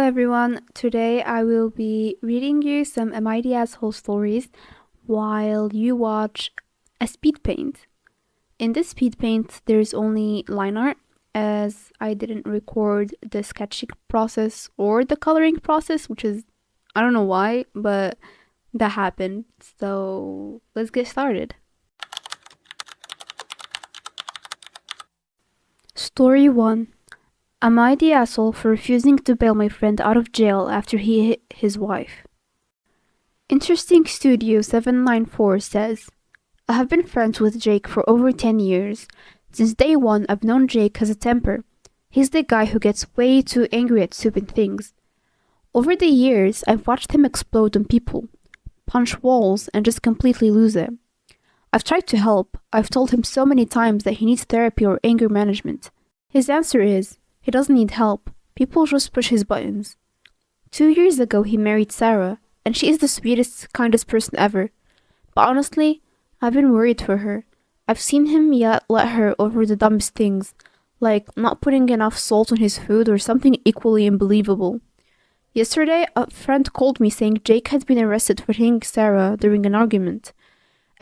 everyone. Today I will be reading you some MIT asshole stories while you watch a speed paint. In this speed paint, there's only line art as I didn't record the sketching process or the coloring process, which is, I don't know why, but that happened. So let's get started. Story 1. Am I the asshole for refusing to bail my friend out of jail after he hit his wife? Interesting Studio 794 says, I have been friends with Jake for over 10 years. Since day one, I've known Jake has a temper. He's the guy who gets way too angry at stupid things. Over the years, I've watched him explode on people, punch walls, and just completely lose it. I've tried to help. I've told him so many times that he needs therapy or anger management. His answer is, he doesn't need help. People just push his buttons. 2 years ago, he married Sarah, and she is the sweetest, kindest person ever. But honestly, I've been worried for her. I've seen him yell at her over the dumbest things, like not putting enough salt on his food or something equally unbelievable. Yesterday, a friend called me saying Jake had been arrested for hitting Sarah during an argument.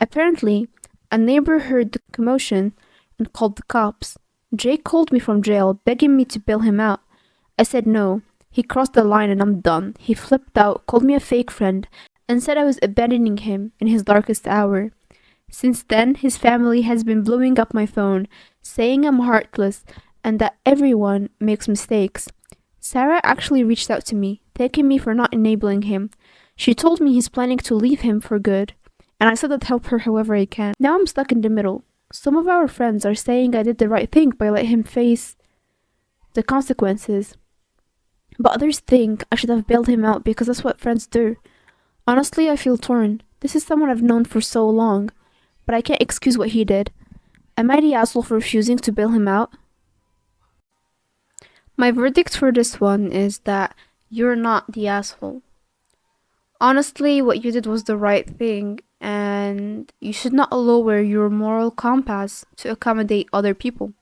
Apparently, a neighbor heard the commotion and called the cops. Jake called me from jail, begging me to bail him out. I said no. He crossed the line and I'm done. He flipped out, called me a fake friend, and said I was abandoning him in his darkest hour. Since then, his family has been blowing up my phone, saying I'm heartless and that everyone makes mistakes. Sarah actually reached out to me, thanking me for not enabling him. She told me he's planning to leave him for good, and I said I'd help her however I can. Now I'm stuck in the middle. Some of our friends are saying I did the right thing by letting him face the consequences. But others think I should have bailed him out because that's what friends do. Honestly, I feel torn. This is someone I've known for so long, but I can't excuse what he did. Am I the asshole for refusing to bail him out? My verdict for this one is that you're not the asshole. Honestly, what you did was the right thing, and you should not lower your moral compass to accommodate other people.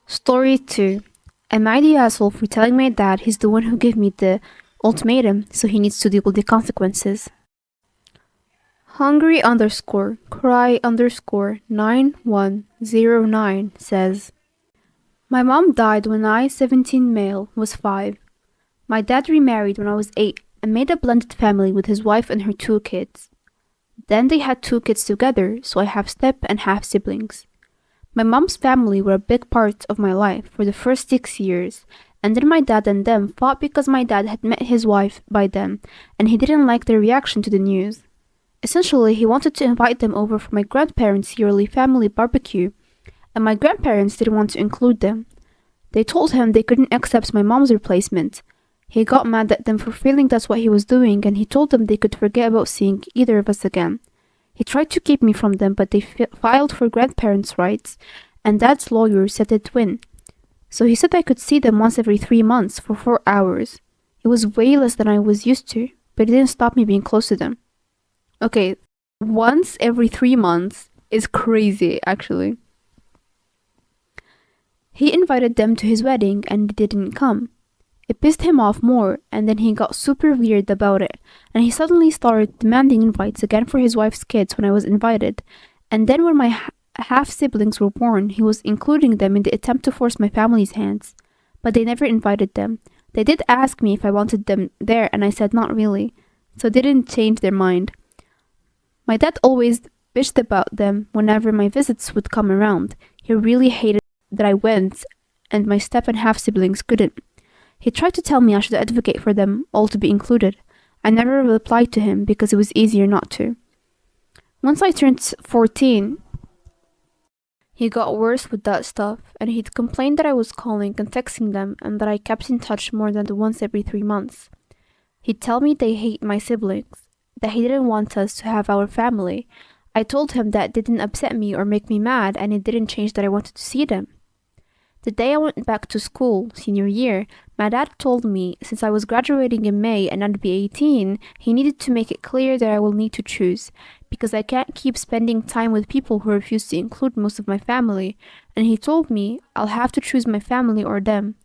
Story 2. Am I the asshole for telling my dad he's the one who gave me the ultimatum, so he needs to deal with the consequences? Hungry underscore cry underscore 9109 says, my mom died when I, 17 male, was 5. My dad remarried when I was 8 and made a blended family with his wife and her 2 kids. Then they had 2 kids together, so I have step and half siblings. My mom's family were a big part of my life for the first 6 years, and then my dad and them fought because my dad had met his wife by then, and he didn't like their reaction to the news. Essentially, he wanted to invite them over for my grandparents' yearly family barbecue, and my grandparents didn't want to include them. They told him they couldn't accept my mom's replacement. He got mad at them for feeling that's what he was doing, and he told them they could forget about seeing either of us again. He tried to keep me from them, but they filed for grandparents' rights, and Dad's lawyer said they'd win. So he said I could see them once every 3 months for 4 hours. It was way less than I was used to, but it didn't stop me being close to them. Okay, once every 3 months is crazy, actually. He invited them to his wedding and they didn't come. It pissed him off more, and then he got super weird about it, and he suddenly started demanding invites again for his wife's kids when I was invited, and then when my half-siblings were born, he was including them in the attempt to force my family's hands. But they never invited them. They did ask me if I wanted them there, and I said not really, so they didn't change their mind. My dad always bitched about them whenever my visits would come around. He really hated that I went, and my step and half-siblings couldn't. He tried to tell me I should advocate for them all to be included. I never replied to him because it was easier not to. Once I turned 14, he got worse with that stuff, and he'd complained that I was calling and texting them and that I kept in touch more than once every 3 months. He'd tell me they hate my siblings, that he didn't want us to have our family. I told him that didn't upset me or make me mad, and it didn't change that I wanted to see them. The day I went back to school, senior year, my dad told me since I was graduating in May and I'd be 18, he needed to make it clear that I will need to choose, because I can't keep spending time with people who refuse to include most of my family, and he told me I'll have to choose my family or them.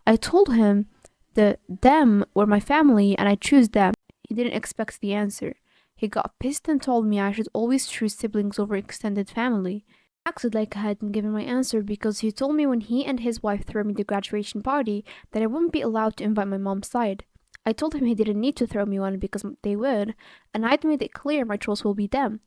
I told him the them were my family and I choose them. He didn't expect the answer. He got pissed and told me I should always choose siblings over extended family. I acted like I hadn't given my answer because he told me when he and his wife threw me the graduation party that I wouldn't be allowed to invite my mom's side. I told him he didn't need to throw me one because they would, and I'd made it clear my choice will be them.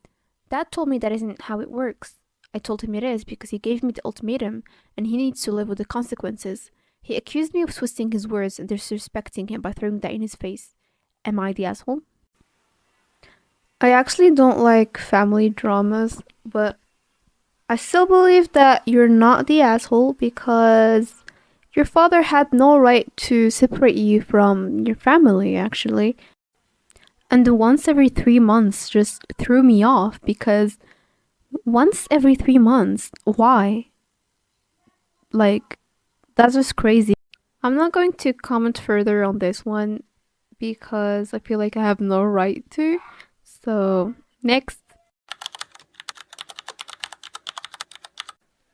Dad told me that isn't how it works. I told him it is because he gave me the ultimatum and he needs to live with the consequences. He accused me of twisting his words and disrespecting him by throwing that in his face. Am I the asshole? I actually don't like family dramas, but I still believe that you're not the asshole because your father had no right to separate you from your family, actually. And the once every 3 months just threw me off because once every 3 months, why? Like, that's just crazy. I'm not going to comment further on this one because I feel like I have no right to. So, next.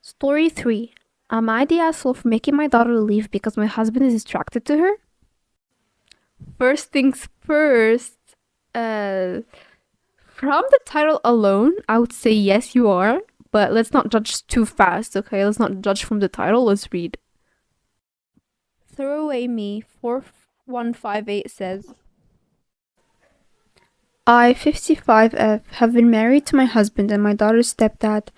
Story 3. Am I the asshole for making my daughter leave because my husband is attracted to her? First things first, from the title alone, I would say yes, you are. But let's not judge too fast, okay? Let's not judge from the title. Let's read. Throwaway Me 4158 says, I, 55F, have been married to my husband and my daughter's stepdad,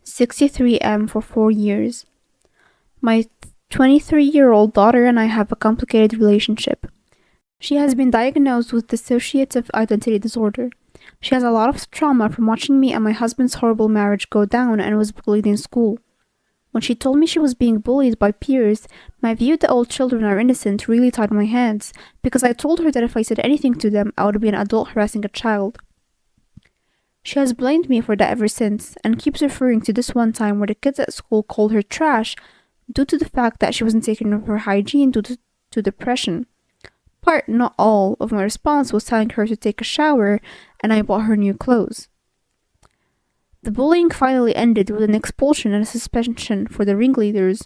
63M, for 4 years. My 23-year-old daughter and I have a complicated relationship. She has been diagnosed with dissociative identity disorder. She has a lot of trauma from watching me and my husband's horrible marriage go down and was bullied in school. When she told me she was being bullied by peers, my view that all children are innocent really tied my hands, because I told her that if I said anything to them, I would be an adult harassing a child. She has blamed me for that ever since, and keeps referring to this one time where the kids at school called her trash due to the fact that she wasn't taking care of her hygiene due to depression. Part, not all, of my response was telling her to take a shower, and I bought her new clothes. The bullying finally ended with an expulsion and a suspension for the ringleaders.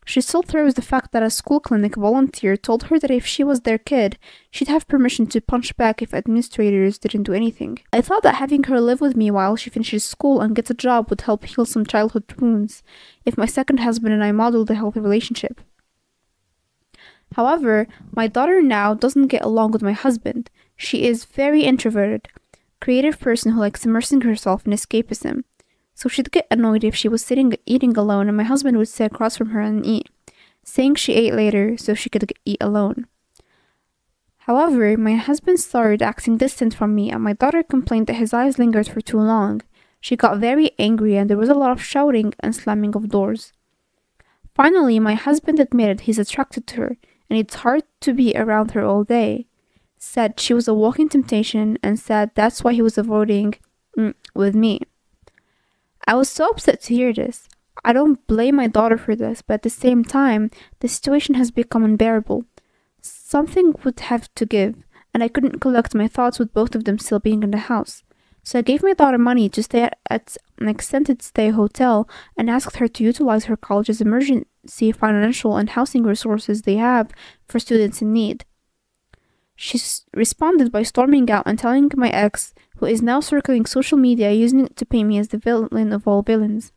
She still throws the fact that a school clinic volunteer told her that if she was their kid, she'd have permission to punch back if administrators didn't do anything. I thought that having her live with me while she finishes school and gets a job would help heal some childhood wounds, if my second husband and I modeled a healthy relationship. However, my daughter now doesn't get along with my husband. She is very introverted, creative person who likes immersing herself in escapism. So she'd get annoyed if she was eating alone and my husband would sit across from her and eat, saying she ate later so she could eat alone. However, my husband started acting distant from me and my daughter complained that his eyes lingered for too long. She got very angry and there was a lot of shouting and slamming of doors. Finally, my husband admitted he's attracted to her and it's hard to be around her all day. Said she was a walking temptation and said that's why he was avoiding with me. I was so upset to hear this. I don't blame my daughter for this, but at the same time, the situation has become unbearable. Something would have to give, and I couldn't collect my thoughts with both of them still being in the house. So I gave my daughter money to stay at an extended stay hotel and asked her to utilize her college's emergency financial and housing resources they have for students in need. She responded by storming out and telling my ex, who is now circling social media using it to paint me as the villain of all villains.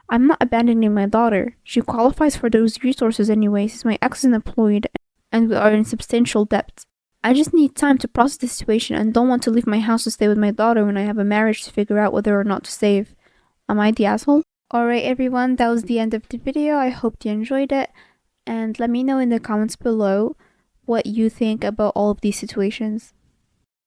I'm not abandoning my daughter. She qualifies for those resources anyway since my ex is unemployed and we are in substantial debt. I just need time to process the situation and don't want to leave my house to stay with my daughter when I have a marriage to figure out whether or not to save. Am I the asshole? Alright everyone, that was the end of the video. I hope you enjoyed it. And let me know in the comments below what you think about all of these situations.